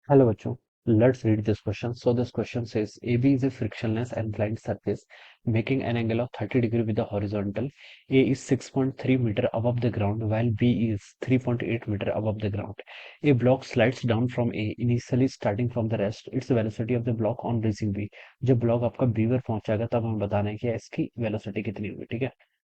Hello, bachcho. Let's read this question. So this question says AB is a frictionless inclined surface making an angle of 30 degree with the horizontal. A is 6.3 meter above the ground while B is 3.8 meter above the ground. A block slides down from A initially starting from the rest. Its velocity of the block on reaching B. जब block आपका B पर पहुंचाएगा तब हमें बताना है कि इसकी वेलोसिटी कितनी होगी। ठीक है,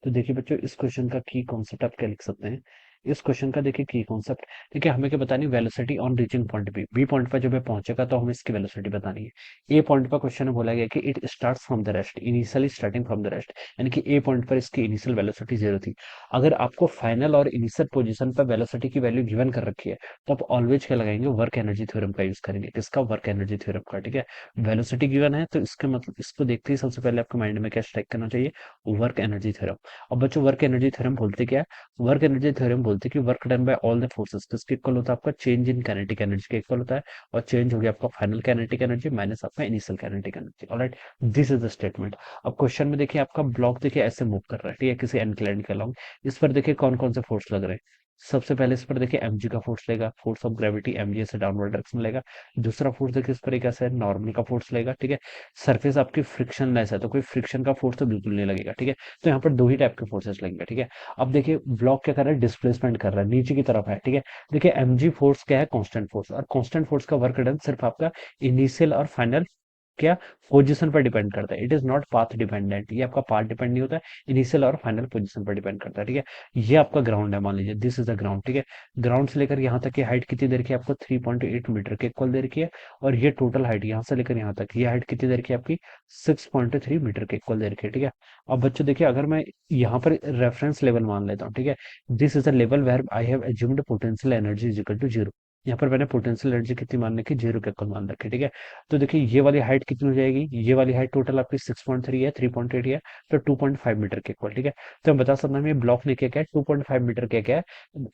तो देखिए बच्चों, इस क्वेश्चन का की कॉन्सेप्ट आप क्या लिख सकते हैं। इस क्वेश्चन का देखिए की कॉन्सेप्ट, देखिए हमें क्या बतानी, velocity on reaching point B point पर जब ये पहुंचेगा तो हमें इसकी वेलोसिटी बतानी है। ए पॉइंट पर क्वेश्चन में बोला गया कि it starts from the rest, initially starting from the rest, यानी कि ए पॉइंट पर इसकी इनिशियल वेलोसिटी जीरो थी। अगर आपको फाइनल और इनिशियल पोजीशन पर वेलोसिटी की वैल्यू गिवन कर रखी है तो आप ऑलवेज क्या लगाएंगे, वर्क एनर्जी थ्योरम का यूज करेंगे। किसका? वर्क एनर्जी थ्योरम का। ठीक है, वेलोसिटी गिवन है तो इसके मतलब इसको देखते ही सबसे पहले आपके माइंड में क्या स्ट्राइक करना चाहिए, वर्क एनर्जी थ्योरम। अब बच्चों, वर्क एनर्जी थ्योरम बोलते क्या है? वर्क एनर्जी थ्योरम बोलते हैं कि work done by all the forces किसके इक्वल होता है, आपका चेंज इन काइनेटिक एनर्जी के इक्वल होता है। और चेंज हो गया आपका फाइनल काइनेटिक एनर्जी माइनस आपका initial kinetic energy. Alright, this is the statement. अब क्वेश्चन में देखिए आपका ब्लॉक देखिए ऐसे मूव कर रहा है, ठीक है, किसी एनक्लाइंड के अलोंग। इस पर देखिए कौन कौन से फोर्स लग रहे हैं। सबसे पहले इस पर देखिए mg का फोर्स लेगा, फोर्स ऑफ ग्रेविटी mg से डाउनवर्ड डायरेक्शन लेगा। दूसरा फोर्स देखिए इस पर एक ऐसा नॉर्मल का फोर्स लेगा। ठीक है, सरफेस आपकी फ्रिक्शन लेस है तो कोई फ्रिक्शन का फोर्स तो बिल्कुल नहीं लगेगा। ठीक है, तो यहाँ पर दो ही टाइप के फोर्सेस लगेंगे। ठीक है, अब देखिए ब्लॉक क्या कर रहा है, डिस्प्लेसमेंट कर रहा है, नीचे की तरफ है। ठीक है, देखिए mg फोर्स क्या है, कांस्टेंट फोर्स, और कांस्टेंट फोर्स का वर्क डन सिर्फ आपका इनिशियल और फाइनल क्या पोजीशन पर डिपेंड करता है। It is not path dependent, ये आपका पाथ डिपेंड नहीं होता है, इनिशियल और फाइनल पोजीशन पर डिपेंड करता है। ठीक है, ये आपका ग्राउंड है, मान लीजिए दिस इज द ग्राउंड। ठीक है, ग्राउंड से लेकर यहाँ तक की हाइट कितनी देर की है, आपको 3.8 मीटर के इक्वल देर की है। और ये टोटल हाइट यहाँ से लेकर यहाँ तक, ये हाइट कितनी देर की है आपकी, 6.3 मीटर के इक्वल देर की है। ठीक है, अब बच्चों देखिए, अगर मैं यहाँ पर रेफरेंस लेवल मान लेता हूँ, ठीक है, this is the level where I have assumed potential energy is equal to zero. यहाँ पर मैंने पोटेंशियल एनर्जी कितनी मान रखी, जीरो के इक्वल मान रखी। ठीक है, तो देखिए ये वाली हाइट कितनी हो जाएगी, ये वाली हाइट टोटल आपकी 6.3 है, 3.8 है, तो 2.5 मीटर के इक्वल। ठीक है, तो हम बता सकते हैं ये ब्लॉक ने क्या क्या है, 2.5 मीटर के क्या है,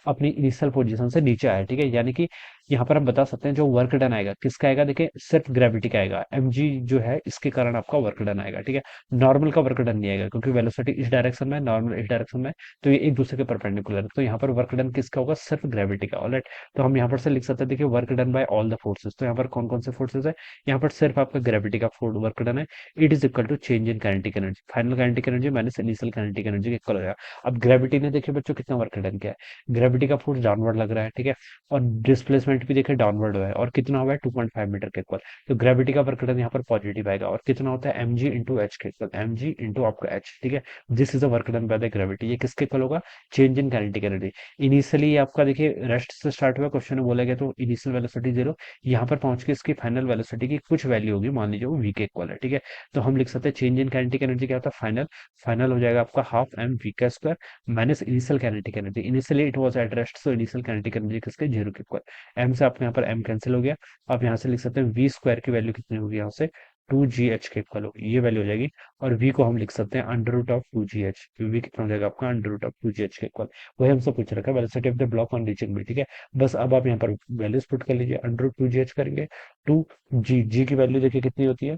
अपनी इनिशियल पोजीशन से नीचे आया। ठीक है, यानी कि यहाँ पर हम बता सकते हैं जो वर्क डन आएगा किसका आएगा, देखिए सिर्फ ग्रेविटी का आएगा, mg जो है इसके कारण आपका वर्क डन आएगा। ठीक है, नॉर्मल का वर्क डन नहीं आएगा क्योंकि वेलोसिटी इस डायरेक्शन में, नॉर्मल इस डायरेक्शन में, तो ये एक दूसरे के परपेंडिकुलर है। तो यहाँ पर वर्क डन किसका होगा, सिर्फ ग्रेविटी का। ऑलराइट, तो हम यहाँ पर से लिख सकते हैं, देखिए work done by all the forces, तो यहाँ पर कौन कौन से फोर्सेस है, यहाँ पर सिर्फ आपका ग्रेविटी का फोर्स वर्क डन है। It is equal to change in kinetic energy, final kinetic energy minus initial kinetic energy के इक्वल हो जाएगा। अब ग्रेविटी ने देखिए बच्चों कितना वर्क डन किया है, ग्रेविटी का फोर्स डाउनवर्ड लग रहा है। ठीक है, और डिस्प्लेसमेंट भी देखिए डाउनवर्ड हुआ है, और कितना हुआ है, 2.5 मीटर के इक्वल। तो ग्रेविटी का वर्क डन यहाँ पर पॉजिटिव आएगा, और कितना होता है, mg इंटू एच के इक्वल, mg इंटू आपका h। ठीक है, this is the work done by the gravity. ये किसके इक्वल होगा, change in kinetic energy. Initially आपका देखिए रेस्ट से स्टार्ट हुआ, क्वेश्चन में बोला गया तो इनिशियल वेलोसिटी जीरो, यहाँ पर पहुंच के इसकी फाइनल वेलोसिटी की कुछ वैल्यू होगी, मान लीजिए वो v के इक्वल है। ठीक है, तो हम लिख सकते हैं चेंज इन काइनेटिक एनर्जी क्या होता है, फाइनल, फाइनल हो जाएगा आपका हाफ m v का square minus initial kinetic energy. Initially it was at rest, so initial kinetic energy किसके, जीरो के इक्वल। m से आपके यहाँ पर m कैंसिल हो गया। आप यहाँ से लिख सकते हैं v स्क्वायर की वैल्यू कितनी होगी, यहाँ से 2gh के इक्वल होगी, ये वैल्यू हो जाएगी। और v को हम लिख सकते हैं under root of 2gh, v कितना हो जाएगा आपका, अंडर रूट ऑफ 2gh के इक्वल। वही हमसे पूछ रखा है velocity of the block on reaching B. ठीक है, बस अब आप यहाँ पर वैल्यूज पुट कर लीजिए, अंडर रूट 2gh करेंगे, 2g की वैल्यू देखिए कितनी होती है,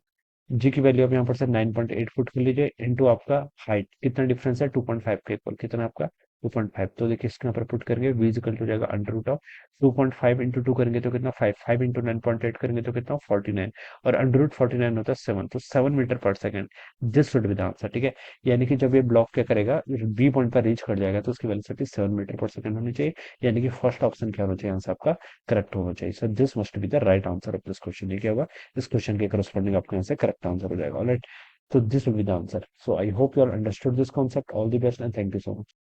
जी की वैल्यू आप यहाँ पर से 9.8 फुट कर लीजिए, इनटू आपका हाइट कितना डिफरेंस है, 2.5 के इक्वल, कितना आपका 2.5। तो देखिए इसके यहाँ पर पुट करेंगे, v इक्वल हो जाएगा अंडर रूट ऑफ 2.5 इंटू 2 करेंगे तो कितना 5, 5 इंटू 9.8 करेंगे तो कितना 49, और अंडर रूट 49 होता है 7, तो 7 मीटर पर second. This should be the answer. ठीक है, यानी कि जब ये ब्लॉक क्या करेगा, बी पॉइंट पर रीच कर जाएगा तो उसकी वेलोसिटी 7 मीटर पर सेकंड होनी चाहिए। यानी कि फर्स्ट ऑप्शन क्या होना चाहिए, आंसर आपका करेक्ट होना चाहिए। So this must be the right answer of this question. ये क्या होगा, इस क्वेश्चन के करस्पॉन्डिंग आपके यहाँ से करेक्ट आंसर हो जाएगा। Alright, so this will be the answer. So I hope you all understood this concept. All the best and thank you so much.